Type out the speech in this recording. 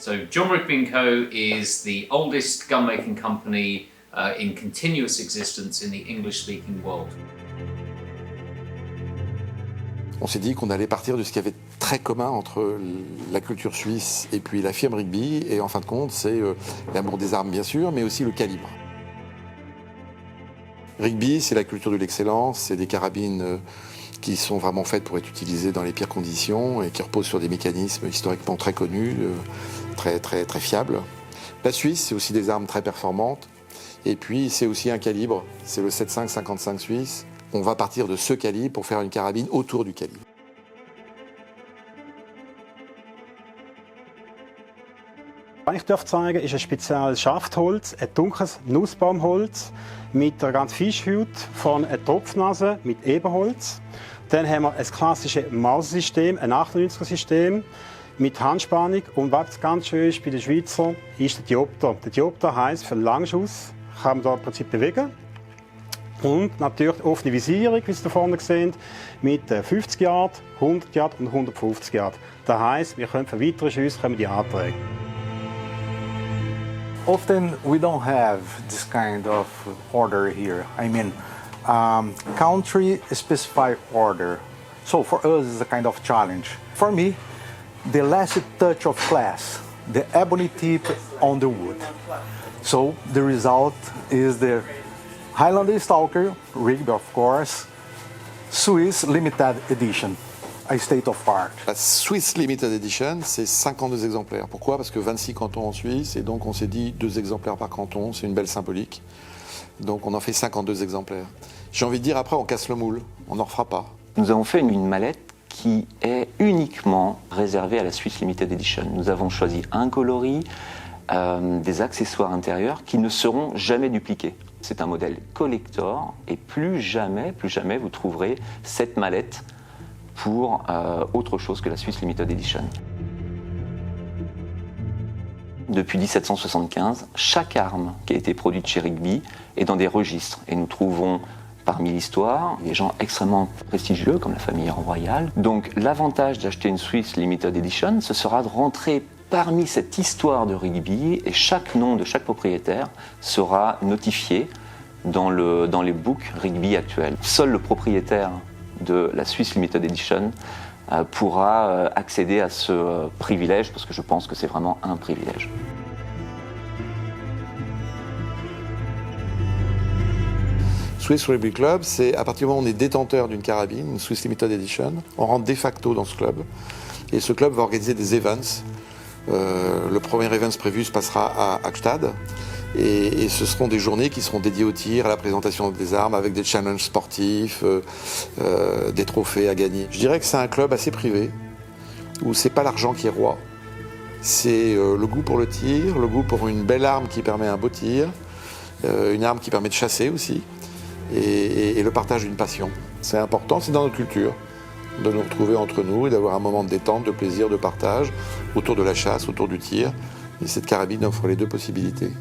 So John Rigby & Co. is the oldest gun-making company in continuous existence in the English-speaking world. On s'est dit qu'on allait partir de ce qu'il y avait de très commun entre la culture suisse et puis la firme Rigby, et en fin de compte, c'est l'amour des armes bien sûr, mais aussi le calibre. Rigby, c'est la culture de l'excellence, c'est des carabines qui sont vraiment faites pour être utilisées dans les pires conditions et qui reposent sur des mécanismes historiquement très connus, très fiables. La Suisse, c'est aussi des armes très performantes, et puis c'est aussi un calibre, c'est le 7.5-55 suisse. On va partir de ce calibre pour faire une carabine autour du calibre. Was ich zeigen darf, ist ein spezielles Schaftholz, ein dunkles Nussbaumholz mit einer ganz Fischhaut, vorne eine Tropfnase mit Ebenholz. Dann haben wir ein klassisches Mausersystem, ein 98er-System mit Handspannung. Und was ganz schön ist bei den Schweizer, ist der Diopter. Der Diopter heisst, für Langschuss kann man da im Prinzip bewegen. Und natürlich offene Visierung, wie Sie da vorne sehen, mit 50 Yard, 100 Yard und 150 Yard. Das heisst, wir können für weitere Schüsse die anträgen. Often we don't have this kind of order here. I mean, country specified order. So for us, it's a kind of challenge. For me, the last touch of class, the ebony tip on the wood. So the result is the Highlander Stalker, Rigby of course, Swiss Limited Edition, a state of art. La Swiss Limited Edition, c'est 52 exemplaires. Pourquoi? Parce que 26 cantons en Suisse, et donc on s'est dit 2 exemplaires par canton, c'est une belle symbolique. Donc on en fait 52 exemplaires. J'ai envie de dire, après on casse le moule, on n'en refera pas. Nous avons fait une mallette qui est uniquement réservée à la Swiss Limited Edition. Nous avons choisi un coloris, des accessoires intérieurs qui ne seront jamais dupliqués. C'est un modèle collector et plus jamais vous trouverez cette mallette pour autre chose que la Swiss Limited Edition. Depuis 1775, chaque arme qui a été produite chez Rigby est dans des registres et nous trouvons parmi l'histoire des gens extrêmement prestigieux comme la famille royale. Donc l'avantage d'acheter une Swiss Limited Edition, ce sera de rentrer parmi cette histoire de Rigby et chaque nom de chaque propriétaire sera notifié dans les books Rigby actuels. Seul le propriétaire de la Swiss Limited Edition pourra accéder à ce privilège parce que je pense que c'est vraiment un privilège. Swiss Rugby Club, c'est à partir du moment où on est détenteur d'une carabine, une Swiss Limited Edition, on rentre de facto dans ce club. Et ce club va organiser des events. Le premier event prévu se passera à Hackstad. Et ce seront des journées qui seront dédiées au tir, à la présentation des armes, avec des challenges sportifs, des trophées à gagner. Je dirais que c'est un club assez privé, où c'est pas l'argent qui est roi. C'est le goût pour le tir, le goût pour une belle arme qui permet un beau tir, une arme qui permet de chasser aussi, et le partage d'une passion. C'est important, c'est dans notre culture de nous retrouver entre nous et d'avoir un moment de détente, de plaisir, de partage autour de la chasse, autour du tir. Et cette carabine offre les deux possibilités.